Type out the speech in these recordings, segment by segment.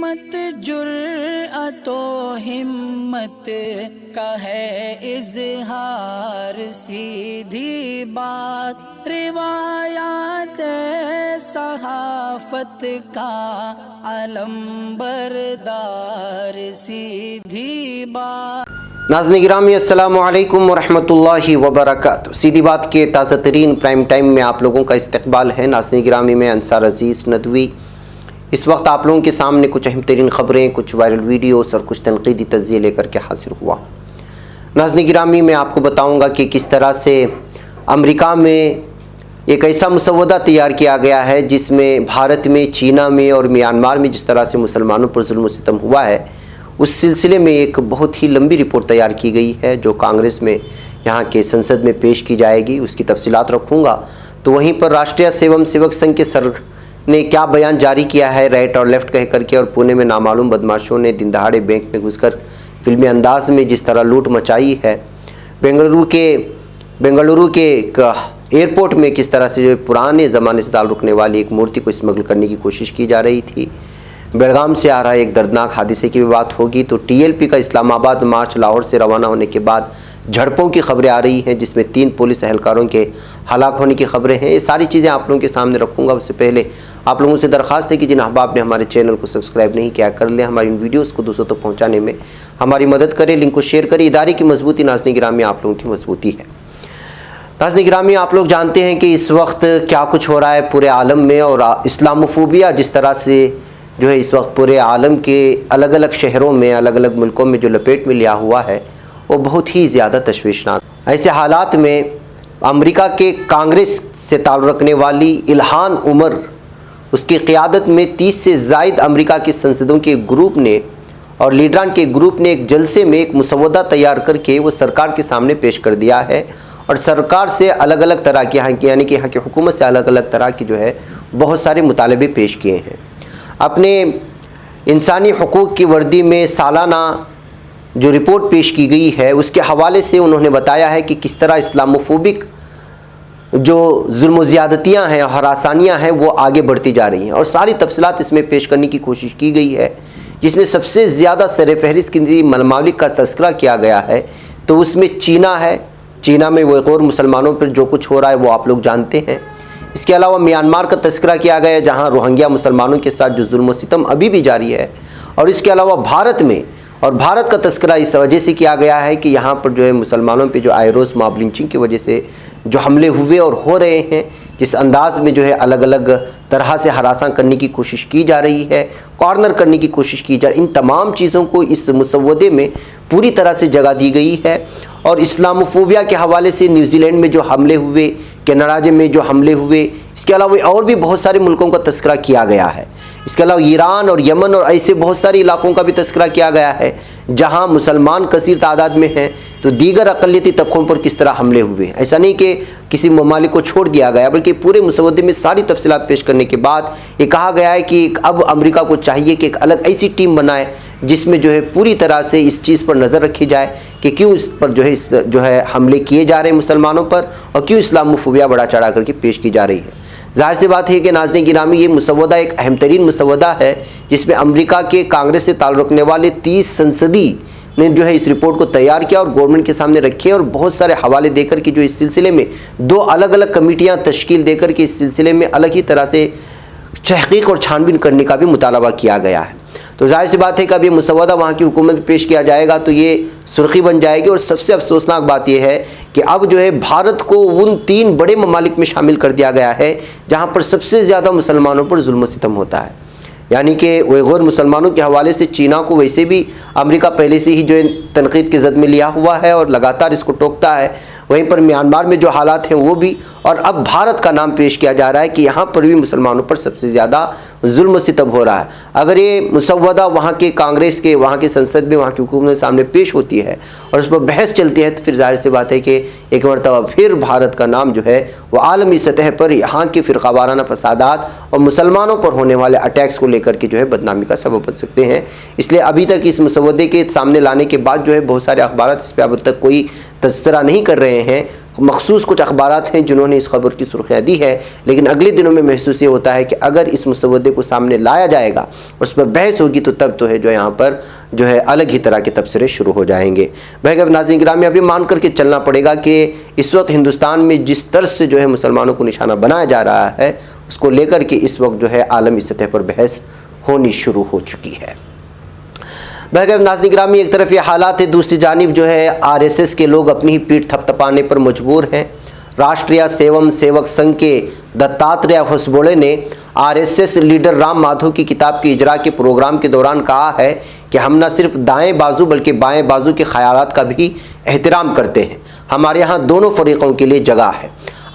مت جرأت و ہمت کا ہے اظہار، سیدھی بات روایات صحافت کا علم بردار، سیدھی بات۔ ناظرین گرامی السلام علیکم ورحمۃ اللہ وبرکاتہ۔ سیدھی بات کے تازہ ترین پرائم ٹائم میں آپ لوگوں کا استقبال ہے۔ ناظرین گرامی میں انصار عزیز ندوی اس وقت آپ لوگوں کے سامنے کچھ اہم ترین خبریں، کچھ وائرل ویڈیوز اور کچھ تنقیدی تجزیے لے کر کے حاضر ہوا۔ ناظرین گرامی میں آپ کو بتاؤں گا کہ کس طرح سے امریکہ میں ایک ایسا مسودہ تیار کیا گیا ہے جس میں بھارت میں، چینا میں اور میانمار میں جس طرح سے مسلمانوں پر ظلم و ستم ہوا ہے، اس سلسلے میں ایک بہت ہی لمبی رپورٹ تیار کی گئی ہے جو کانگریس میں یہاں کے سنسد میں پیش کی جائے گی۔ اس کی تفصیلات رکھوں گا۔ تو وہیں پر راشٹریہ سیوم سیوک سنگھ کے سر نے کیا بیان جاری کیا ہے رائٹ اور لیفٹ کہہ کر کے، اور پونے میں نامعلوم بدماشوں نے دن دہاڑے بینک میں گھس کر فلمی انداز میں جس طرح لوٹ مچائی ہے، بنگلورو کے ایک ایئرپورٹ میں کس طرح سے جو پرانے زمانے سے تعلق رکھنے والی ایک مورتی کو اسمگل کرنے کی کوشش کی جا رہی تھی، بیلگام سے آ رہا ایک دردناک حادثے کی بھی بات ہوگی، تو ٹی ایل پی کا اسلام آباد مارچ لاہور سے روانہ ہونے کے بعد جھڑپوں کی خبریں آ رہی ہیں جس میں 3 پولیس اہلکاروں کے ہلاک ہونے کی خبریں ہیں۔ یہ ساری چیزیں آپ لوگوں کے سامنے رکھوں گا۔ اس سے پہلے آپ لوگوں سے درخواست ہے کہ جن احباب نے ہمارے چینل کو سبسکرائب نہیں کیا کر لیں، ہماری ان ویڈیوز کو دوسروں تک پہنچانے میں ہماری مدد کریں، لنک کو شیئر کریں۔ ادارے کی مضبوطی ناظرین گرامی آپ لوگوں کی مضبوطی ہے۔ ناظرین گرامی آپ لوگ جانتے ہیں کہ اس وقت کیا کچھ ہو رہا ہے پورے عالم میں، اور اسلاموفوبیا جس طرح سے جو ہے اس وقت پورے عالم کے الگ الگ شہروں میں، الگ الگ ملکوں میں جو لپیٹ میں لیا ہوا ہے وہ بہت ہی زیادہ تشویشناک۔ ایسے حالات میں امریکہ کے کانگریس سے تعلق رکھنے والی الہان عمر، اس کی قیادت میں 30 سے زائد امریکہ کے سنسدوں کے گروپ نے اور لیڈران کے گروپ نے ایک جلسے میں ایک مسودہ تیار کر کے وہ سرکار کے سامنے پیش کر دیا ہے، اور سرکار سے الگ الگ طرح کی یعنی کہ یہاں کی حکومت سے الگ الگ طرح کی جو ہے بہت سارے مطالبے پیش کیے ہیں۔ اپنے انسانی حقوق کی وردی میں سالانہ جو رپورٹ پیش کی گئی ہے اس کے حوالے سے انہوں نے بتایا ہے کہ کس طرح اسلاموفوبک جو ظلم و زیادتیاں ہیں، ہراسانیاں ہیں، وہ آگے بڑھتی جا رہی ہیں، اور ساری تفصیلات اس میں پیش کرنے کی کوشش کی گئی ہے، جس میں سب سے زیادہ سر فہرست کی ممالک کا تذکرہ کیا گیا ہے تو اس میں چینا ہے۔ چینا میں وہ غیر مسلمانوں پر جو کچھ ہو رہا ہے وہ آپ لوگ جانتے ہیں۔ اس کے علاوہ میانمار کا تذکرہ کیا گیا ہے جہاں روہنگیا مسلمانوں کے ساتھ جو ظلم و ستم ابھی بھی جاری ہے، اور اس کے علاوہ بھارت میں، اور بھارت کا تذکرہ اس وجہ سے کیا گیا ہے کہ یہاں پر جو ہے مسلمانوں پہ جو آئے روز ماب لنچنگ کی وجہ سے جو حملے ہوئے اور ہو رہے ہیں، جس انداز میں جو ہے الگ الگ طرح سے ہراساں کرنے کی کوشش کی جا رہی ہے، کارنر کرنے کی کوشش کی جا رہی ہے، ان تمام چیزوں کو اس مسودے میں پوری طرح سے جگہ دی گئی ہے۔ اور اسلاموفوبیا کے حوالے سے نیوزی لینڈ میں جو حملے ہوئے، کینیڈا میں جو حملے ہوئے، اس کے علاوہ اور بھی بہت سارے ملکوں کا تذکرہ کیا گیا ہے۔ اس کے علاوہ ایران اور یمن اور ایسے بہت سارے علاقوں کا بھی تذکرہ کیا گیا ہے جہاں مسلمان کثیر تعداد میں ہیں، تو دیگر اقلیتی طبقوں پر کس طرح حملے ہوئے ہیں۔ ایسا نہیں کہ کسی ممالک کو چھوڑ دیا گیا، بلکہ پورے مسودے میں ساری تفصیلات پیش کرنے کے بعد یہ کہا گیا ہے کہ اب امریکہ کو چاہیے کہ ایک الگ ایسی ٹیم بنائے جس میں جو ہے پوری طرح سے اس چیز پر نظر رکھی جائے کہ کیوں اس پر جو ہے حملے کیے جا رہے ہیں مسلمانوں پر، اور کیوں اسلاموفوبیا بڑھا چڑھا کر کے پیش کی جا رہی ہے۔ ظاہر سی بات ہے کہ ناظرین گرامی یہ مسودہ ایک اہم ترین مسودہ ہے جس میں امریکہ کے کانگریس سے تعلق رکھنے والے 30 سنسدی نے جو ہے اس رپورٹ کو تیار کیا اور گورنمنٹ کے سامنے رکھے، اور بہت سارے حوالے دے کر کے جو اس سلسلے میں 2 الگ الگ کمیٹیاں تشکیل دے کر کے اس سلسلے میں الگ ہی طرح سے تحقیق اور چھان بین کرنے کا بھی مطالبہ کیا گیا ہے۔ تو ظاہر سی بات ہے کہ اب یہ مسودہ وہاں کی حکومت میں پیش کیا جائے گا تو یہ سرخی بن جائے گی، اور سب سے افسوسناک بات یہ ہے کہ اب جو ہے بھارت کو ان 3 بڑے ممالک میں شامل کر دیا گیا ہے جہاں پر سب سے زیادہ مسلمانوں پر ظلم و ستم ہوتا ہے۔ یعنی کہ غیر مسلمانوں کے حوالے سے چینا کو ویسے بھی امریکہ پہلے سے ہی جو ہے تنقید کی زد میں لیا ہوا ہے اور لگاتار اس کو ٹوکتا ہے، وہیں پر میانمار میں جو حالات ہیں وہ بھی، اور اب بھارت کا نام پیش کیا جا رہا ہے کہ یہاں پر بھی مسلمانوں پر سب سے زیادہ ظلم و ستم ہو رہا ہے۔ اگر یہ مسودہ وہاں کے کانگریس کے، وہاں کے سنسد میں، وہاں کی حکومت کے سامنے پیش ہوتی ہے اور اس پر بحث چلتی ہے تو پھر ظاہر سی بات ہے کہ ایک مرتبہ پھر بھارت کا نام جو ہے وہ عالمی سطح پر یہاں کے فرقہ وارانہ فسادات اور مسلمانوں پر ہونے والے اٹیکس کو لے کر کے جو ہے بدنامی کا سبب بن سکتے ہیں۔ اس لیے ابھی تک اس مسودے کے سامنے لانے کے بعد جو ہے بہت سارے اخبارات اس پہ اب تک کوئی تذکرہ نہیں کر رہے ہیں، مخصوص کچھ اخبارات ہیں جنہوں نے اس خبر کی سرخیاں دی ہے، لیکن اگلے دنوں میں محسوس یہ ہوتا ہے کہ اگر اس مسودے کو سامنے لایا جائے گا، اس پر بحث ہوگی، تو تب تو ہے جو یہاں پر جو ہے الگ ہی طرح کے تبصرے شروع ہو جائیں گے۔ بہرکیف ناظرین گرامی، ابھی مان کر کے چلنا پڑے گا کہ اس وقت ہندوستان میں جس طرز سے جو ہے مسلمانوں کو نشانہ بنایا جا رہا ہے، اس کو لے کر کے اس وقت جو ہے عالمی سطح پر بحث ہونی شروع ہو چکی ہے۔ بہرکیف ناظرین گرامی، ایک طرف یہ حالات ہے، دوسری جانب جو ہے RSS کے لوگ اپنی ہی پیٹھ تھپتھپانے پر مجبور ہیں۔ راشٹریہ سیوم سیوک سنگھ کے دتاتریہ ہوسبوڑے نے RSS لیڈر رام مادھو کی کتاب کے اجرا کے پروگرام کے دوران کہا ہے کہ ہم نہ صرف دائیں بازو بلکہ بائیں بازو کے خیالات کا بھی احترام کرتے ہیں، ہمارے ہاں دونوں فریقوں کے لیے جگہ ہے۔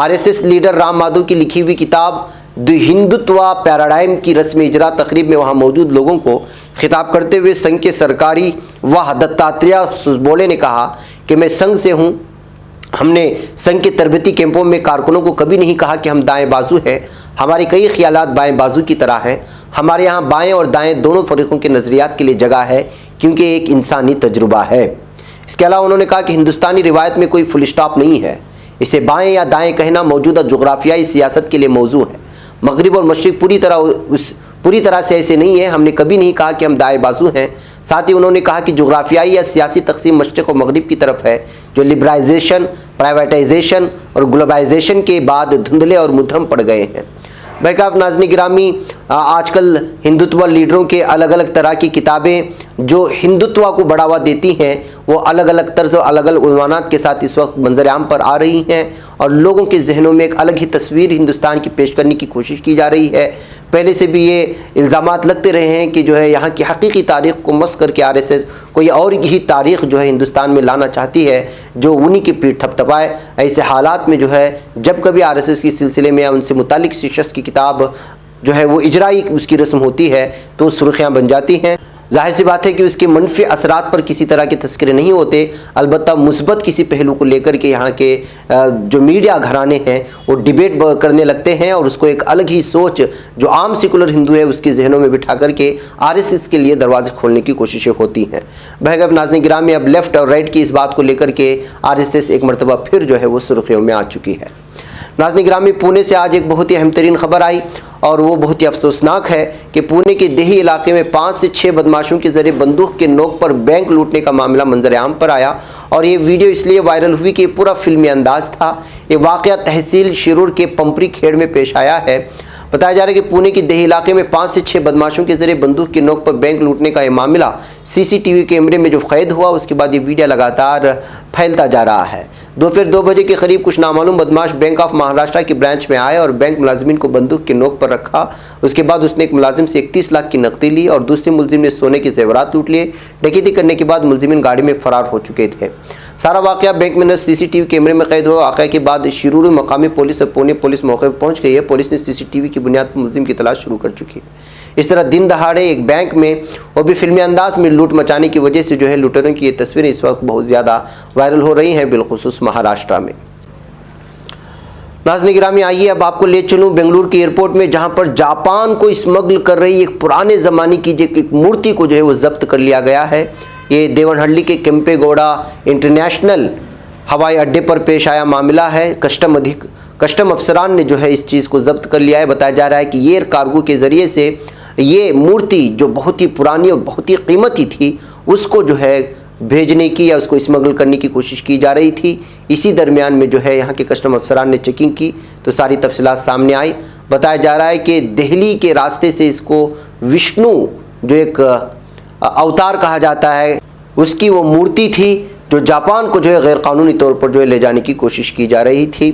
RSS لیڈر رام مادھو کی لکھی ہوئی کتاب دی ہندوتوا پیراڈائم کی رسم اجرا تقریب میں وہاں موجود لوگوں کو خطاب کرتے ہوئے سنگھ کے سرکاری دتاتریہ ہوسبوڑے نے کہا کہ میں سنگھ سے ہوں، ہم نے سنگھ کے تربیتی کیمپوں میں کارکنوں کو کبھی نہیں کہا کہ ہم دائیں بازو ہیں، ہمارے کئی خیالات بائیں بازو کی طرح ہیں، ہمارے یہاں بائیں اور دائیں دونوں فریقوں کے نظریات کے لیے جگہ ہے کیونکہ ایک انسانی تجربہ ہے۔ اس کے علاوہ انہوں نے کہا کہ ہندوستانی روایت میں کوئی فل اسٹاپ نہیں ہے، اسے بائیں یا دائیں کہنا موجودہ جغرافیائی سیاست کے لیے موضوع ہے۔ مغرب اور مشرق پوری طرح سے ایسے نہیں ہے، ہم نے کبھی نہیں کہا کہ ہم دائیں بازو ہیں۔ ساتھ ہی انہوں نے کہا کہ جغرافیائی یا سیاسی تقسیم مشرق اور مغرب کی طرف ہے جو لبرائزیشن، پرائیویٹائزیشن اور گلوبلائزیشن کے بعد دھندلے اور مدھم پڑ گئے ہیں۔ بہرکیف ناظرین گرامی، آج کل ہندوتوا لیڈروں کے الگ الگ طرح کی کتابیں جو ہندوتوا کو بڑھاوا دیتی ہیں، وہ الگ الگ طرز اور الگ الگ عنوانات کے ساتھ اس وقت منظر عام پر آ رہی ہیں اور لوگوں کے ذہنوں میں ایک الگ ہی تصویر ہندوستان کی پیش کرنے کی کوشش کی جا رہی ہے۔ پہلے سے بھی یہ الزامات لگتے رہے ہیں کہ جو ہے یہاں کی حقیقی تاریخ کو مس کر کے RSS کوئی اور ہی تاریخ جو ہے ہندوستان میں لانا چاہتی ہے جو انہی کی پیٹھ تھپتھپائے۔ ایسے حالات میں جو ہے جب کبھی RSS کے سلسلے میں یا ان سے متعلق کسی شخص کی کتاب جو ہے وہ اجرائی اس کی رسم ہوتی ہے تو سرخیاں بن جاتی ہیں۔ ظاہر سی بات ہے کہ اس کے منفی اثرات پر کسی طرح کے تذکرے نہیں ہوتے، البتہ مثبت کسی پہلو کو لے کر کے یہاں کے جو میڈیا گھرانے ہیں وہ ڈیبیٹ کرنے لگتے ہیں اور اس کو ایک الگ ہی سوچ جو عام سیکولر ہندو ہے اس کے ذہنوں میں بٹھا کر کے RSS کے لیے دروازے کھولنے کی کوششیں ہوتی ہیں۔ بہرکیف ناظرین گرامی، اب لیفٹ اور رائٹ کی اس بات کو لے کر کے RSS ایک مرتبہ پھر جو ہے وہ سرخیوں میں آ چکی ہے۔ ناظرین گرامی، پونے سے آج ایک بہت ہی اہم ترین خبر آئی اور وہ بہت ہی افسوسناک ہے کہ پونے کے دیہی علاقے میں 5 سے 6 بدماشوں کے ذریعے بندوق کے نوک پر بینک لوٹنے کا معاملہ منظر عام پر آیا اور یہ ویڈیو اس لیے وائرل ہوئی کہ یہ پورا فلمی انداز تھا۔ یہ واقعہ تحصیل شرور کے پمپری کھیڑ میں پیش آیا ہے۔ بتایا جا رہا ہے کہ پونے کے دیہی علاقے میں 5 سے 6 بدماشوں کے ذریعے بندوق کے نوک پر بینک لوٹنے کا یہ معاملہ CCTV کیمرے میں جو قید ہوا اس کے بعد یہ ویڈیو لگاتار پھیلتا جا رہا ہے۔ دوپہر 2 بجے کے قریب کچھ نامعلوم بدماش بینک آف مہاراشٹر کی برانچ میں آئے اور بینک ملازمین کو بندوق کے نوک پر رکھا۔ اس کے بعد اس نے ایک ملازم سے 31 لاکھ کی نقدی لی اور دوسرے ملزم نے سونے کے زیورات لوٹ لیے۔ ڈکیتی کرنے کے بعد ملزمین گاڑی میں فرار ہو چکے تھے۔ سارا واقعہ بینک میں CCTV کیمرے میں قید ہوا۔ واقعہ کے بعد شرور مقامی پولیس اور پونے پولیس موقع پر پہنچ گئی ہے۔ پولیس نے CCTV کی بنیاد پر ملزم کی تلاش شروع کر چکی ہے۔ اس طرح دن دہاڑے ایک بینک میں وہ بھی فلمی انداز میں لوٹ مچانے کی وجہ سے جو ہے لوٹروں کی یہ تصویریں اس وقت بہت زیادہ وائرل ہو رہی ہیں، بالخصوص مہاراشٹر میں۔ ناظرین گرامی، آئیے اب آپ کو لے چلوں بنگلور کے ایئرپورٹ میں جہاں پر جاپان کو اسمگل کر رہی ایک پرانے زمانے کی ایک مورتی کو جو ہے وہ ضبط کر لیا گیا ہے۔ یہ دیونہلّی کے کیمپے گوڑا انٹرنیشنل ہوائی اڈے پر پیش آیا معاملہ ہے۔ کسٹم افسران نے جو ہے اس چیز کو ضبط کر لیا ہے۔ بتایا جا رہا ہے کہ ایئر کارگو کے ذریعے سے یہ مورتی جو بہت ہی پرانی اور بہت ہی قیمتی تھی اس کو جو ہے بھیجنے کی یا اس کو اسمگل کرنے کی کوشش کی جا رہی تھی۔ اسی درمیان میں جو ہے یہاں کے کسٹم افسران نے چیکنگ کی تو ساری تفصیلات سامنے آئی۔ بتایا جا رہا ہے کہ دہلی کے راستے سے اس کو وشنو جو ایک اوتار کہا جاتا ہے اس کی وہ مورتی تھی جو جاپان کو جو ہے غیر قانونی طور پر جو ہے لے جانے کی کوشش کی جا رہی تھی۔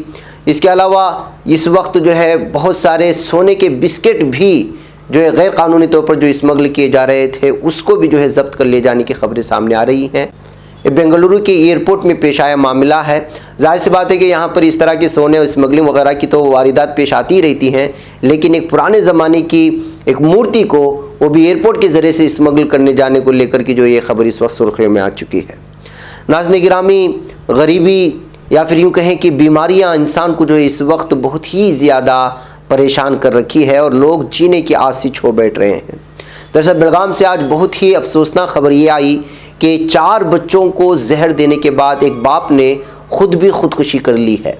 اس کے علاوہ اس وقت جو ہے بہت سارے سونے کے بسکٹ بھی جو ہے غیر قانونی طور پر جو اسمگل کیے جا رہے تھے اس کو بھی جو ہے ضبط کر لے جانے کی خبریں سامنے آ رہی ہیں۔ یہ بنگلورو کے ایئرپورٹ میں پیش آیا معاملہ ہے۔ ظاہر سی بات ہے کہ یہاں پر اس طرح کے سونے اور اسمگلنگ وغیرہ کی تو واردات پیش آتی رہتی ہیں، لیکن ایک پرانے زمانے کی ایک مورتی کو وہ بھی ایئرپورٹ کے ذریعے سے اسمگل کرنے جانے کو لے کر کے جو یہ خبر اس وقت سرخیوں میں آ چکی ہے۔ ناظرین گرامی، غریبی یا پھر یوں کہیں کہ بیماریاں انسان کو جو اس وقت بہت ہی زیادہ پریشان کر رکھی ہے اور لوگ جینے کی آس سے چھو بیٹھ رہے ہیں۔ دراصل بلگام سے آج بہت ہی افسوسناک خبر یہ آئی کہ 4 بچوں کو زہر دینے کے بعد ایک باپ نے خود بھی خودکشی کر لی ہے۔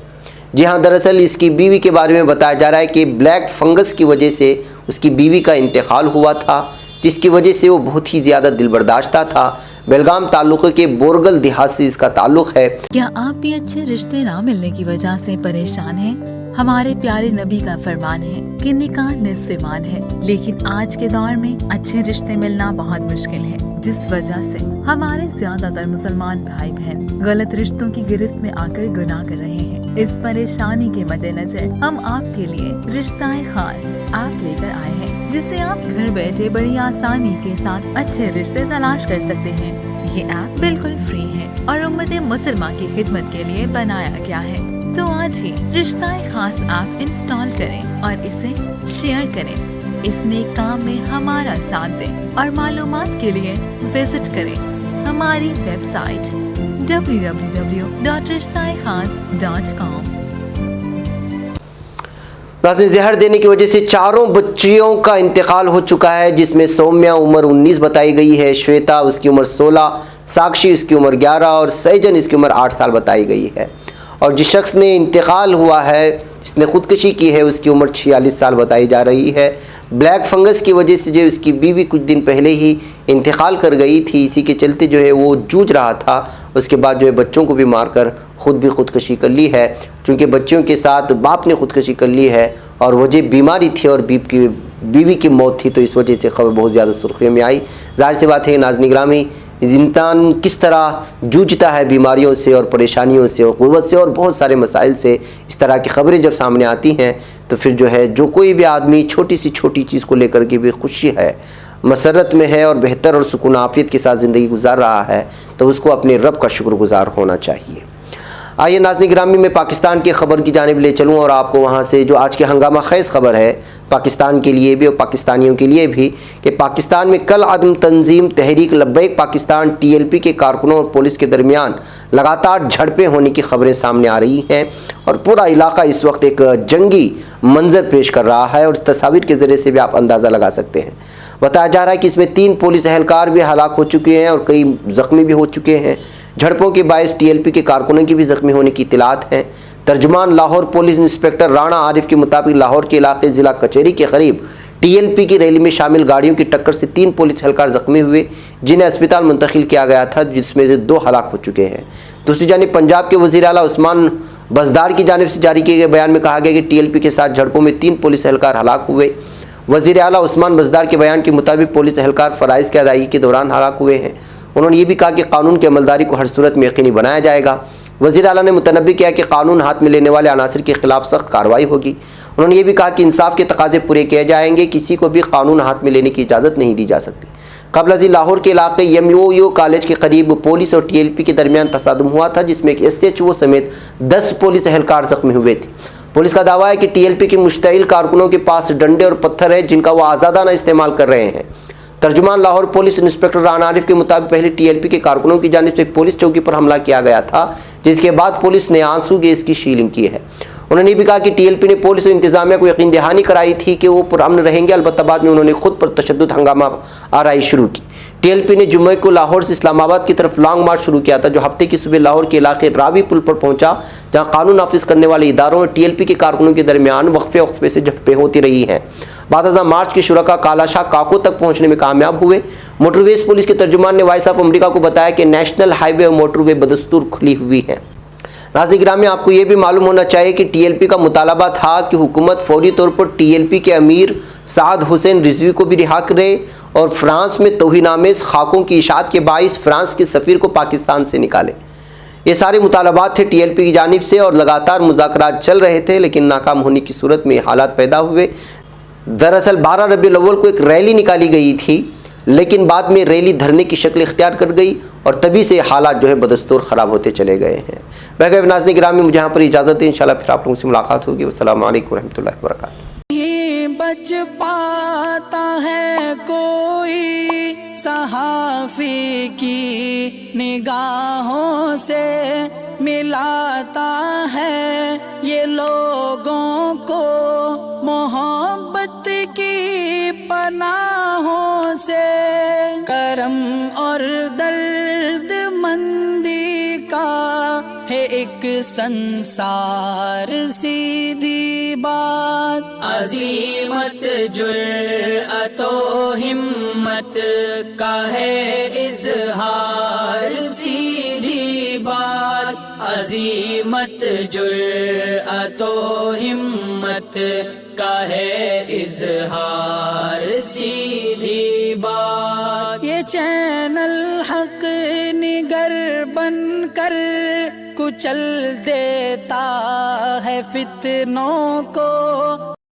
جی ہاں، دراصل اس کی بیوی کے بارے میں بتایا جا رہا ہے کہ بلیک فنگس کی وجہ سے اس کی بیوی کا انتقال ہوا تھا، جس کی وجہ سے وہ بہت ہی زیادہ دل برداشتہ تھا۔ بیلگام تعلقے کے بورگل دیہات سے اس کا تعلق ہے۔ کیا آپ بھی اچھے رشتے نہ ملنے کی وجہ سے پریشان ہیں؟ ہمارے پیارے نبی کا فرمان ہے کہ نکاح نصف ایمان ہے، لیکن آج کے دور میں اچھے رشتے ملنا بہت مشکل ہے، جس وجہ سے ہمارے زیادہ تر مسلمان بھائی بہن غلط رشتوں کی گرفت میں آ کر گناہ کر رہے ہیں۔ اس پریشانی کے مد نظر ہم آپ کے لیے رشتہ خاص ایپ لے کر آئے ہیں، جس سے آپ گھر بیٹھے بڑی آسانی کے ساتھ اچھے رشتے تلاش کر سکتے ہیں۔ یہ ایپ بالکل فری ہے اور امت مسلمہ کی خدمت کے لیے بنایا گیا ہے، تو آج ہی رشتہ خاص ایپ انسٹال کریں اور اسے شیئر کریں۔ اس نیک کام میں ہمارا ساتھ دیں اور معلومات کے لیے وزٹ کریں ہماری ویب سائٹ www.rishtehkhas.com۔ ناظرین، زہر دینے کی وجہ سے 4 بچیوں کا انتقال ہو چکا ہے، جس میں سومیا عمر 19 بتائی گئی ہے، شویتا اس کی عمر 16، ساکشی اس کی عمر 11 اور سیجن اس کی عمر 8 سال بتائی گئی ہے۔ اور جس شخص نے انتقال ہوا ہے، جس نے خودکشی کی ہے، اس کی عمر 46 سال بتائی جا رہی ہے۔ بلیک فنگس کی وجہ سے جو اس کی بیوی کچھ دن پہلے ہی انتقال کر گئی تھی، اسی کے چلتے جو ہے وہ جوجھ رہا تھا، اس کے بعد جو ہے بچوں کو بھی مار کر خود بھی خودکشی کر لی ہے۔ چونکہ بچوں کے ساتھ باپ نے خودکشی کر لی ہے اور وجہ بیماری تھی اور بیوی کی موت تھی، تو اس وجہ سے خبر بہت زیادہ سرخیوں میں آئی۔ ظاہر سی بات ہے ناظرین گرامی، انسان کس طرح جوجھتا ہے بیماریوں سے اور پریشانیوں سے اور قوت سے اور بہت سارے مسائل سے، اس طرح کی خبریں جب سامنے آتی ہیں تو پھر جو ہے جو کوئی بھی آدمی چھوٹی سی چھوٹی چیز کو لے کر کے بھی خوشی ہے، مسرت میں ہے اور بہتر اور سکون عافیت کے ساتھ زندگی گزار رہا ہے، تو اس کو اپنے رب کا شکر گزار ہونا چاہیے۔ آئیے ناظرین گرامی، میں پاکستان کی خبر کی جانب لے چلوں اور آپ کو وہاں سے جو آج کی ہنگامہ خیز خبر ہے پاکستان کے لیے بھی اور پاکستانیوں کے لیے بھی، کہ پاکستان میں کل عدم تنظیم تحریک لبیک پاکستان TLP کے کارکنوں اور پولیس کے درمیان لگاتار جھڑپیں ہونے کی خبریں سامنے آ رہی ہیں اور پورا علاقہ اس وقت ایک جنگی منظر پیش کر رہا ہے، اور اس تصاویر کے ذریعے سے بھی آپ اندازہ لگا سکتے ہیں۔ بتایا جا رہا ہے کہ اس میں 3 پولیس اہلکار بھی ہلاک ہو چکے ہیں اور کئی زخمی بھی ہو چکے ہیں۔ جھڑپوں کے باعث TLP کے کارکنوں کی بھی زخمی ہونے کی اطلاعات ہیں۔ ترجمان لاہور پولیس انسپکٹر رانا عارف کے مطابق لاہور کے علاقے ضلع کچہری کے قریب TLP کی ریلی میں شامل گاڑیوں کی ٹکر سے 3 پولیس اہلکار زخمی ہوئے، جنہیں اسپتال منتقل کیا گیا تھا، جس میں سے 2 ہلاک ہو چکے ہیں۔ دوسری جانب پنجاب کے وزیر اعلیٰ عثمان بزدار کی جانب سے جاری کیے گئے بیان میں کہا گیا کہ TLP کے ساتھ جھڑپوں میں 3 پولیس اہلکار ہلاک ہوئے۔ وزیر اعلیٰ عثمان بزدار کے بیان کے مطابق پولیس اہلکار فرائض کی ادائیگی کے دوران ہلاک ہوئے ہیں۔ انہوں نے یہ بھی کہا کہ قانون کی عملداری کو ہر صورت میں یقینی بنایا جائے گا۔ وزیر اعلیٰ نے متنبہ کیا کہ قانون ہاتھ میں لینے والے عناصر کے خلاف سخت کارروائی ہوگی۔ انہوں نے یہ بھی کہا کہ انصاف کے تقاضے پورے کیے جائیں گے، کسی کو بھی قانون ہاتھ میں لینے کی اجازت نہیں دی جا سکتی۔ قبل ازیں لاہور کے علاقے MOU کالج کے قریب پولیس اور TLP کے درمیان تصادم ہوا تھا، جس میں ایک SHO سمیت 10 پولیس اہلکار زخمی ہوئے تھے۔ پولیس کا دعویٰ ہے کہ TLP کے مشتعل کارکنوں کے پاس ڈنڈے اور پتھر ہیں، جن کا وہ آزادانہ استعمال کر رہے ہیں۔ ترجمان لاہور پولیس انسپکٹر رانا عارف کے مطابق پہلے TLP کے کارکنوں کی جانب سے ایک پولیس چوکی پر حملہ کیا گیا تھا، جس کے بعد پولیس نے آنسو گیس کی شیلنگ کی ہے۔ انہوں نے بھی کہا کہ TLP نے پولیس و انتظامیہ کو یقین دہانی کرائی تھی کہ وہ پرامن رہیں گے، البتہ بعد میں انہوں نے خود پر تشدد ہنگامہ آرائی شروع کی۔ TLP نے جمعہ کو لاہور سے اسلام آباد کی طرف لانگ مارچ شروع کیا تھا، جو ہفتے کی صبح لاہور کے علاقے راوی پل پر پہنچا، جہاں قانون نافذ کرنے والے اداروں اور TLP کے کارکنوں کے درمیان وقفے سے جھڑپیں ہوتی رہی ہیں۔ بعد ازاں مارچ کے شرکاء کالا شاہ کاکو تک پہنچنے میں کامیاب ہوئے۔ موٹر ویز پولیس کے ترجمان نے وائس آف امریکہ کو بتایا کہ نیشنل ہائی وے اور موٹر وے بدستور کھلی ہوئی ہیں۔ ناظرین گرامی، آپ کو یہ بھی معلوم ہونا چاہیے کہ TLP کا مطالبہ تھا کہ حکومت فوری طور پر TLP کے امیر سعد حسین رضوی کو بھی رہا کرے اور فرانس میں توہین آمیز خاکوں کی اشاعت کے باعث فرانس کے سفیر کو پاکستان سے نکالے۔ یہ سارے مطالبات تھے TLP کی جانب سے اور لگاتار مذاکرات چل رہے تھے، لیکن ناکام ہونے کی صورت میں حالات پیدا ہوئے۔ دراصل 12 ربیع الاول کو ایک ریلی نکالی گئی تھی، لیکن بعد میں ریلی دھرنے کی شکل اختیار کر گئی اور تبھی سے حالات جو ہے بدستور خراب ہوتے چلے گئے ہیں۔ بہرحال ناظرین گرامی، مجھے یہاں پر اجازت ہے، انشاءاللہ پھر آپ لوگوں سے ملاقات ہوگی۔ والسلام علیکم ورحمۃ اللہ وبرکاتہ۔ بچ پاتا ہے کوئی صحافی کی نگاہوں سے، ملاتا ہے یہ لوگوں کو محبت کی پناہوں سے، کرم اور درد مندی کا ہے ایک سنسار سیدھی بات، عزیمت جرأت و ہمت کا ہے اظہار سیدھی بات، عزیمت جرأت و ہمت کا ہے اظہار سیدھی بات۔ یہ چین الحق نگر بن کر کچل دیتا ہے فتنوں کو،